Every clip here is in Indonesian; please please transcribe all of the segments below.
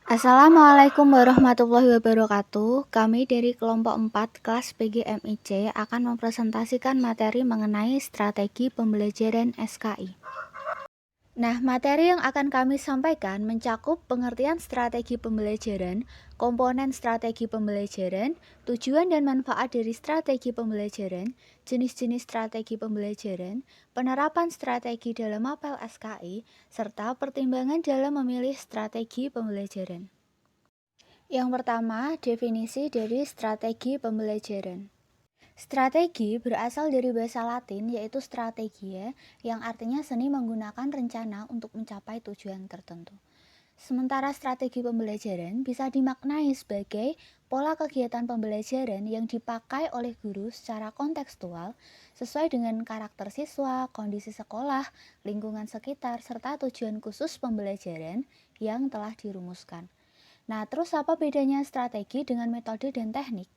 Assalamualaikum warahmatullahi wabarakatuh. Kami dari kelompok 4 kelas PGMIC akan mempresentasikan materi mengenai strategi pembelajaran SKI. Nah, materi yang akan kami sampaikan mencakup pengertian strategi pembelajaran, komponen strategi pembelajaran, tujuan dan manfaat dari strategi pembelajaran, jenis-jenis strategi pembelajaran, penerapan strategi dalam mapel SKI, serta pertimbangan dalam memilih strategi pembelajaran. Yang pertama, definisi dari strategi pembelajaran. Strategi berasal dari bahasa Latin yaitu strategia, yang artinya seni menggunakan rencana untuk mencapai tujuan tertentu. Sementara strategi pembelajaran bisa dimaknai sebagai pola kegiatan pembelajaran yang dipakai oleh guru secara kontekstual sesuai dengan karakter siswa, kondisi sekolah, lingkungan sekitar, serta tujuan khusus pembelajaran yang telah dirumuskan. Nah, terus apa bedanya strategi dengan metode dan teknik?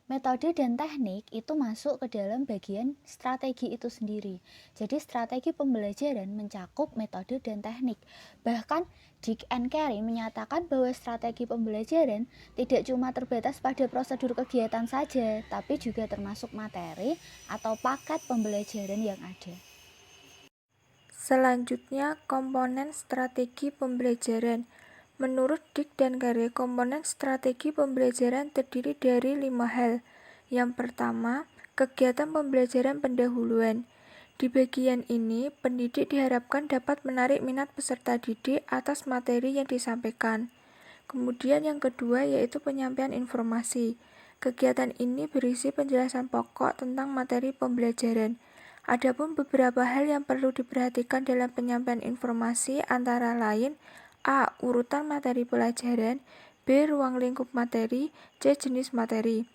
Metode dan teknik itu masuk ke dalam bagian strategi itu sendiri. Jadi strategi pembelajaran mencakup metode dan teknik. Bahkan Dick and Carey menyatakan bahwa strategi pembelajaran tidak cuma terbatas pada prosedur kegiatan saja, tapi juga termasuk materi atau paket pembelajaran yang ada. Selanjutnya, komponen strategi pembelajaran. Menurut Dick dan Carey, komponen strategi pembelajaran terdiri dari 5 hal. Yang pertama, kegiatan pembelajaran pendahuluan. Di bagian ini, pendidik diharapkan dapat menarik minat peserta didik atas materi yang disampaikan. Kemudian yang kedua yaitu penyampaian informasi. Kegiatan ini berisi penjelasan pokok tentang materi pembelajaran. Adapun beberapa hal yang perlu diperhatikan dalam penyampaian informasi antara lain: A. Urutan materi pelajaran, B. Ruang lingkup materi, C. Jenis materi.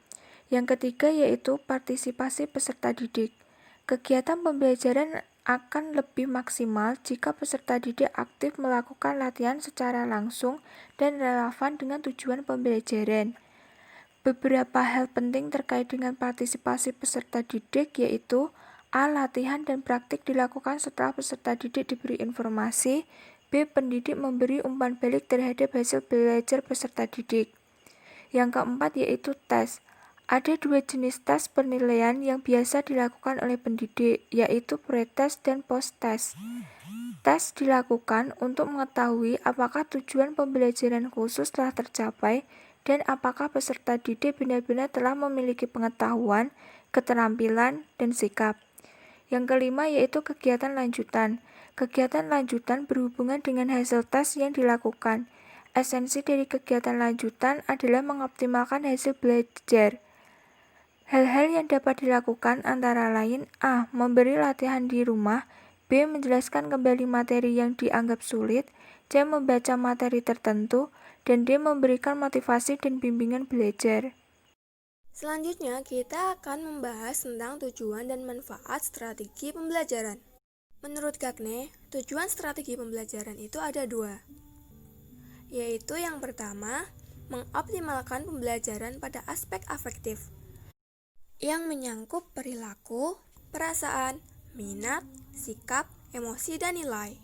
Yang ketiga yaitu partisipasi peserta didik. Kegiatan pembelajaran akan lebih maksimal jika peserta didik aktif melakukan latihan secara langsung dan relevan dengan tujuan pembelajaran. Beberapa hal penting terkait dengan partisipasi peserta didik yaitu: A. Latihan dan praktik dilakukan setelah peserta didik diberi informasi. B. Pendidik memberi umpan balik terhadap hasil belajar peserta didik. Yang keempat yaitu tes. Ada dua jenis tes penilaian yang biasa dilakukan oleh pendidik, yaitu pre-test dan post-test. Tes dilakukan untuk mengetahui apakah tujuan pembelajaran khusus telah tercapai dan apakah peserta didik benar-benar telah memiliki pengetahuan, keterampilan, dan sikap. Yang kelima yaitu kegiatan lanjutan. Kegiatan lanjutan berhubungan dengan hasil tes yang dilakukan. Esensi dari kegiatan lanjutan adalah mengoptimalkan hasil belajar. Hal-hal yang dapat dilakukan antara lain: A. Memberi latihan di rumah, B. Menjelaskan kembali materi yang dianggap sulit, C. Membaca materi tertentu, dan D. Memberikan motivasi dan bimbingan belajar. Selanjutnya, kita akan membahas tentang tujuan dan manfaat strategi pembelajaran. Menurut Gagne, tujuan strategi pembelajaran itu ada dua, yaitu yang pertama, mengoptimalkan pembelajaran pada aspek afektif, yang menyangkut perilaku, perasaan, minat, sikap, emosi, dan nilai.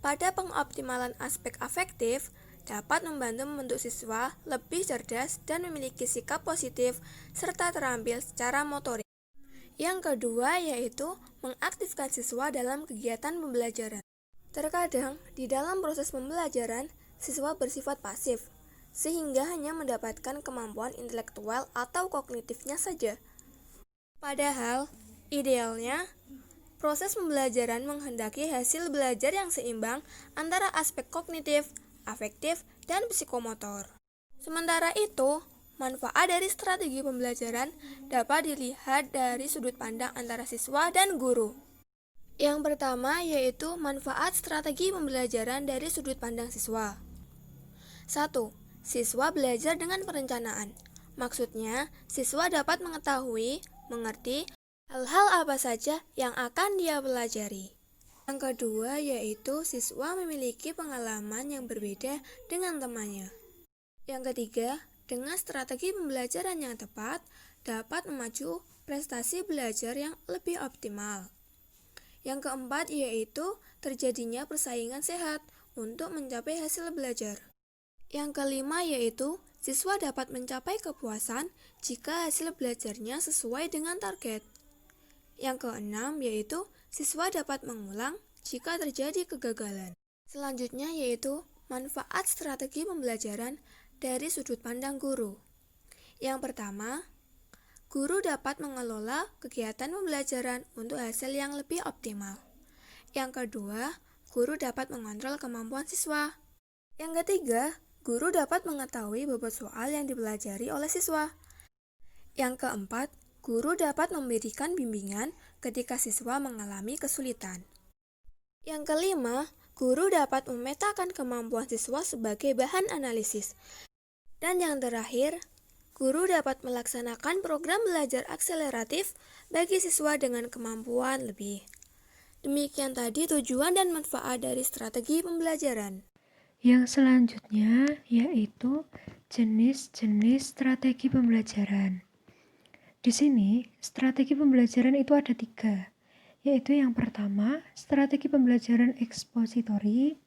Pada pengoptimalan aspek afektif, dapat membantu membentuk siswa lebih cerdas dan memiliki sikap positif serta terampil secara motorik. Yang kedua yaitu mengaktifkan siswa dalam kegiatan pembelajaran. Terkadang di dalam proses pembelajaran, siswa bersifat pasif, sehingga hanya mendapatkan kemampuan intelektual atau kognitifnya saja. Padahal, idealnya, proses pembelajaran menghendaki hasil belajar yang seimbang antara aspek kognitif, afektif, dan psikomotor. Sementara itu, manfaat dari strategi pembelajaran dapat dilihat dari sudut pandang antara siswa dan guru. Yang pertama yaitu manfaat strategi pembelajaran dari sudut pandang siswa. 1. Siswa belajar dengan perencanaan. Maksudnya, siswa dapat mengetahui, mengerti hal-hal apa saja yang akan dia pelajari. Yang kedua yaitu siswa memiliki pengalaman yang berbeda dengan temannya. Yang ketiga, dengan strategi pembelajaran yang tepat, dapat memacu prestasi belajar yang lebih optimal. Yang keempat yaitu terjadinya persaingan sehat untuk mencapai hasil belajar. Yang kelima yaitu siswa dapat mencapai kepuasan jika hasil belajarnya sesuai dengan target. Yang keenam yaitu siswa dapat mengulang jika terjadi kegagalan. Selanjutnya yaitu manfaat strategi pembelajaran dari sudut pandang guru. Yang pertama, guru dapat mengelola kegiatan pembelajaran untuk hasil yang lebih optimal. Yang kedua, guru dapat mengontrol kemampuan siswa. Yang ketiga, guru dapat mengetahui bobot soal yang dipelajari oleh siswa. Yang keempat, guru dapat memberikan bimbingan ketika siswa mengalami kesulitan. Yang kelima, guru dapat memetakan kemampuan siswa sebagai bahan analisis. Dan yang terakhir, guru dapat melaksanakan program belajar akseleratif bagi siswa dengan kemampuan lebih. Demikian tadi tujuan dan manfaat dari strategi pembelajaran. Yang selanjutnya yaitu jenis-jenis strategi pembelajaran. Di sini, strategi pembelajaran itu ada 3, yaitu yang pertama, strategi pembelajaran ekspositori,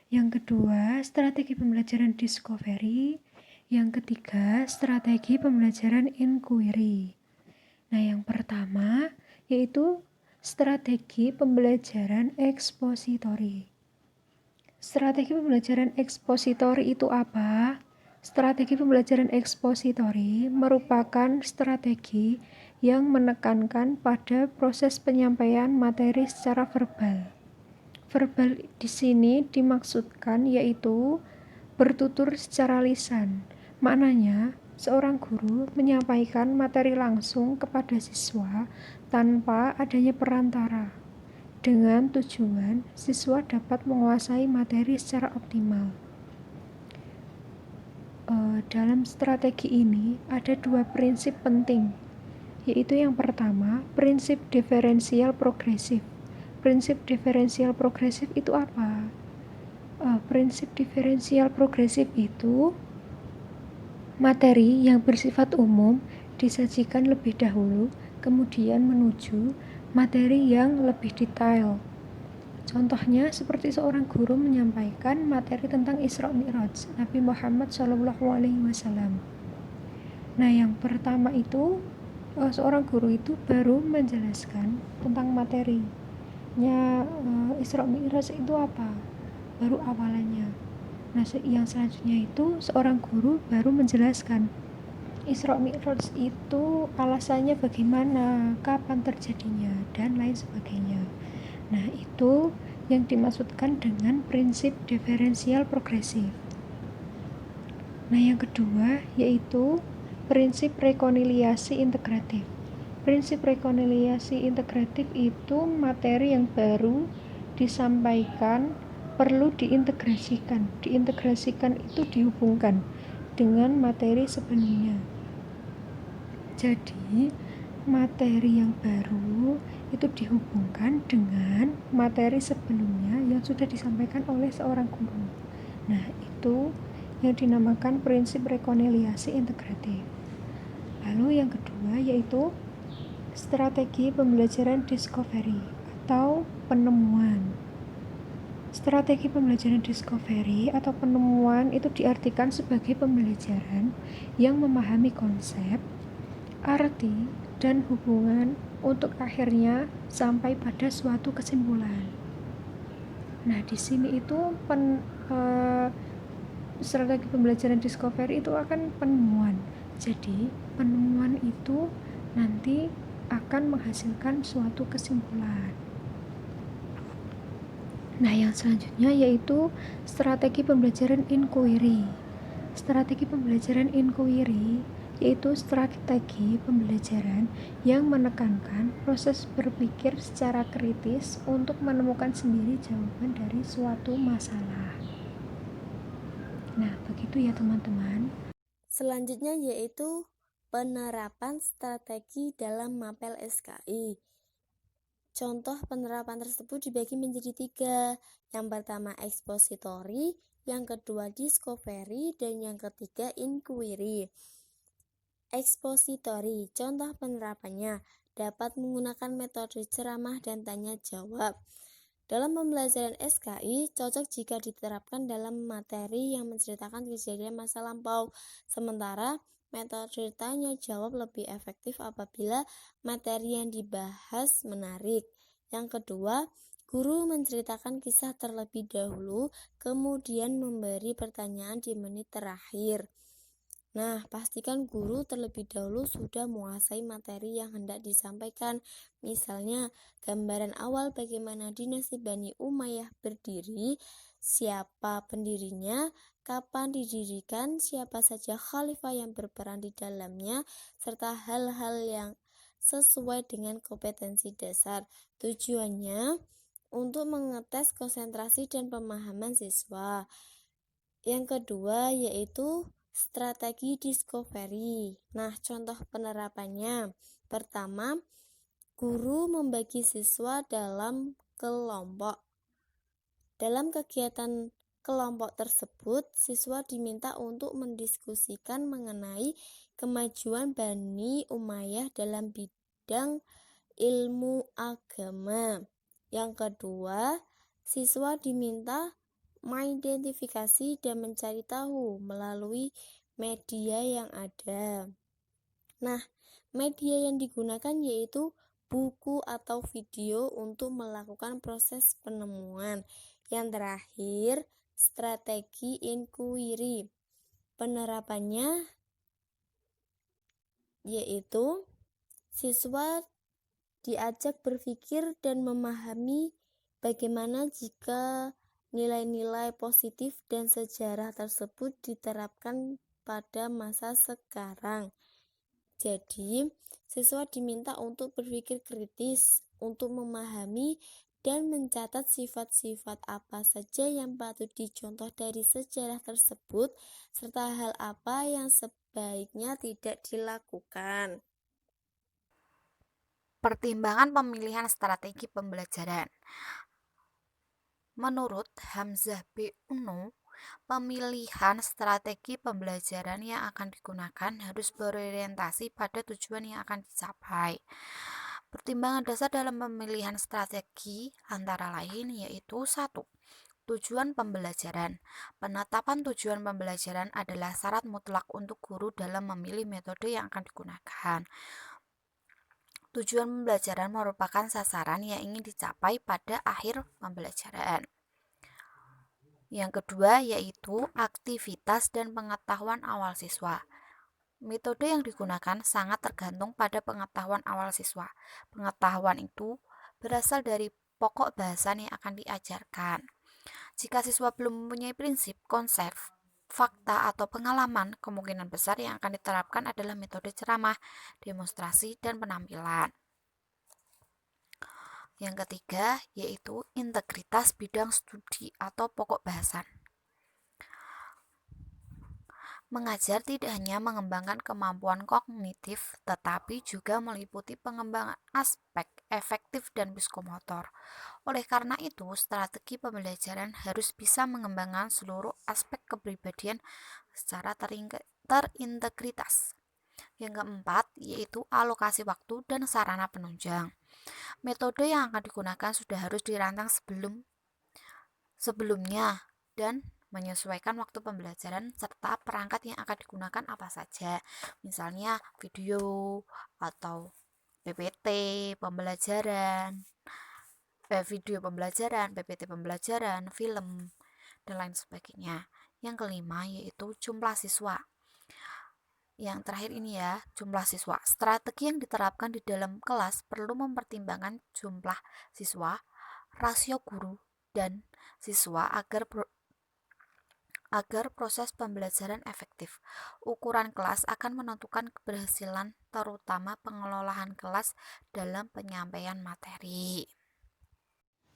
yang kedua, strategi pembelajaran discovery, yang ketiga, strategi pembelajaran inquiry. Nah, yang pertama yaitu strategi pembelajaran ekspositori. Strategi pembelajaran ekspositori itu apa? Strategi pembelajaran ekspositori merupakan strategi yang menekankan pada proses penyampaian materi secara verbal. Verbal di sini dimaksudkan yaitu bertutur secara lisan. Maknanya, seorang guru menyampaikan materi langsung kepada siswa tanpa adanya perantara, dengan tujuan siswa dapat menguasai materi secara optimal. Dalam strategi ini ada 2 prinsip penting, yaitu yang pertama, prinsip diferensial progresif. Prinsip diferensial progresif itu apa? Prinsip diferensial progresif itu materi yang bersifat umum disajikan lebih dahulu, kemudian menuju materi yang lebih detail. Contohnya seperti seorang guru menyampaikan materi tentang Isra Mi'raj Nabi Muhammad SAW. Nah, yang pertama itu seorang guru itu baru menjelaskan tentang materinya Isra Mi'raj itu apa, baru awalannya. Nah, yang selanjutnya itu seorang guru baru menjelaskan Isra Mi'raj itu alasannya bagaimana, kapan terjadinya, dan lain sebagainya. Nah, itu yang dimaksudkan dengan prinsip diferensial progresif. Nah, yang kedua yaitu prinsip rekonsiliasi integratif. Prinsip rekonsiliasi integratif itu materi yang baru disampaikan perlu diintegrasikan. Diintegrasikan itu dihubungkan dengan materi sebelumnya. Jadi, materi yang baru itu dihubungkan dengan materi sebelumnya yang sudah disampaikan oleh seorang guru. Nah, itu yang dinamakan prinsip rekonsiliasi integratif. Lalu yang kedua yaitu strategi pembelajaran discovery atau penemuan. Strategi pembelajaran discovery atau penemuan itu diartikan sebagai pembelajaran yang memahami konsep, arti, dan hubungan untuk akhirnya sampai pada suatu kesimpulan. Nah, di sini itu strategi pembelajaran discovery itu akan penemuan. Jadi, penemuan itu nanti akan menghasilkan suatu kesimpulan. Nah, yang selanjutnya yaitu strategi pembelajaran inquiry. Strategi pembelajaran inquiry yaitu strategi pembelajaran yang menekankan proses berpikir secara kritis untuk menemukan sendiri jawaban dari suatu masalah. Nah, begitu ya teman-teman. Selanjutnya yaitu penerapan strategi dalam mapel SKI. Contoh penerapan tersebut dibagi menjadi 3. Yang pertama ekspositori, yang kedua discovery, dan yang ketiga inquiry. Ekspositori, contoh penerapannya dapat menggunakan metode ceramah dan tanya jawab. Dalam pembelajaran SKI, cocok jika diterapkan dalam materi yang menceritakan kejadian masa lampau. Sementara, metode tanya jawab lebih efektif apabila materi yang dibahas menarik. Yang kedua, guru menceritakan kisah terlebih dahulu, kemudian memberi pertanyaan di menit terakhir. Nah, pastikan guru terlebih dahulu sudah menguasai materi yang hendak disampaikan. Misalnya, gambaran awal bagaimana dinasti Bani Umayyah berdiri, siapa pendirinya, kapan didirikan, siapa saja khalifah yang berperan di dalamnya, serta hal-hal yang sesuai dengan kompetensi dasar. Tujuannya untuk mengetes konsentrasi dan pemahaman siswa. Yang kedua yaitu strategi discovery. Nah, contoh penerapannya. Pertama, guru membagi siswa dalam kelompok. Dalam kegiatan kelompok tersebut, siswa diminta untuk mendiskusikan mengenai kemajuan Bani Umayyah dalam bidang ilmu agama. Yang kedua, siswa diminta mengidentifikasi dan mencari tahu melalui media yang ada. Nah, media yang digunakan yaitu buku atau video untuk melakukan proses penemuan. Yang terakhir, strategi inquiry. Penerapannya yaitu siswa diajak berpikir dan memahami bagaimana jika nilai-nilai positif dan sejarah tersebut diterapkan pada masa sekarang. Jadi, siswa diminta untuk berpikir kritis, untuk memahami dan mencatat sifat-sifat apa saja yang patut dicontoh dari sejarah tersebut, serta hal apa yang sebaiknya tidak dilakukan. Pertimbangan pemilihan strategi pembelajaran. Menurut Hamzah B. Uno, pemilihan strategi pembelajaran yang akan digunakan harus berorientasi pada tujuan yang akan dicapai. Pertimbangan dasar dalam pemilihan strategi antara lain yaitu 1. Tujuan pembelajaran. Penetapan tujuan pembelajaran adalah syarat mutlak untuk guru dalam memilih metode yang akan digunakan. Tujuan pembelajaran merupakan sasaran yang ingin dicapai pada akhir pembelajaran. Yang kedua yaitu aktivitas dan pengetahuan awal siswa. Metode yang digunakan sangat tergantung pada pengetahuan awal siswa. Pengetahuan itu berasal dari pokok bahasan yang akan diajarkan. Jika siswa belum mempunyai prinsip, konsep, fakta, atau pengalaman, kemungkinan besar yang akan diterapkan adalah metode ceramah, demonstrasi, dan penampilan. Yang ketiga yaitu integritas bidang studi atau pokok bahasan. Mengajar tidak hanya mengembangkan kemampuan kognitif, tetapi juga meliputi pengembangan aspek efektif dan psikomotor. Oleh karena itu, strategi pembelajaran harus bisa mengembangkan seluruh aspek kepribadian secara terintegritas. Yang keempat, yaitu alokasi waktu dan sarana penunjang. Metode yang akan digunakan sudah harus dirancang sebelumnya dan menyesuaikan waktu pembelajaran serta perangkat yang akan digunakan apa saja. Misalnya video atau PPT pembelajaran, video pembelajaran, PPT pembelajaran, film, dan lain sebagainya. Yang kelima yaitu jumlah siswa. Yang terakhir ini ya, jumlah siswa. Strategi yang diterapkan di dalam kelas perlu mempertimbangkan jumlah siswa, rasio guru, dan siswa agar proses pembelajaran efektif. Ukuran kelas akan menentukan keberhasilan, terutama pengelolaan kelas dalam penyampaian materi.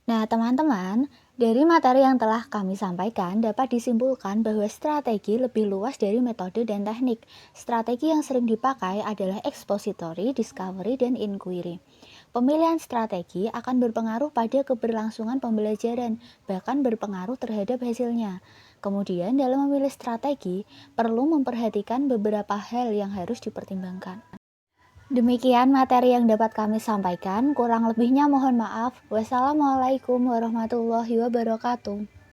Nah, teman-teman, dari materi yang telah kami sampaikan dapat disimpulkan bahwa strategi lebih luas dari metode dan teknik. Strategi yang sering dipakai adalah expository, discovery, dan inquiry. Pemilihan strategi akan berpengaruh pada keberlangsungan pembelajaran, bahkan berpengaruh terhadap hasilnya. Kemudian, dalam memilih strategi, perlu memperhatikan beberapa hal yang harus dipertimbangkan. Demikian materi yang dapat kami sampaikan, kurang lebihnya mohon maaf. Wassalamualaikum warahmatullahi wabarakatuh.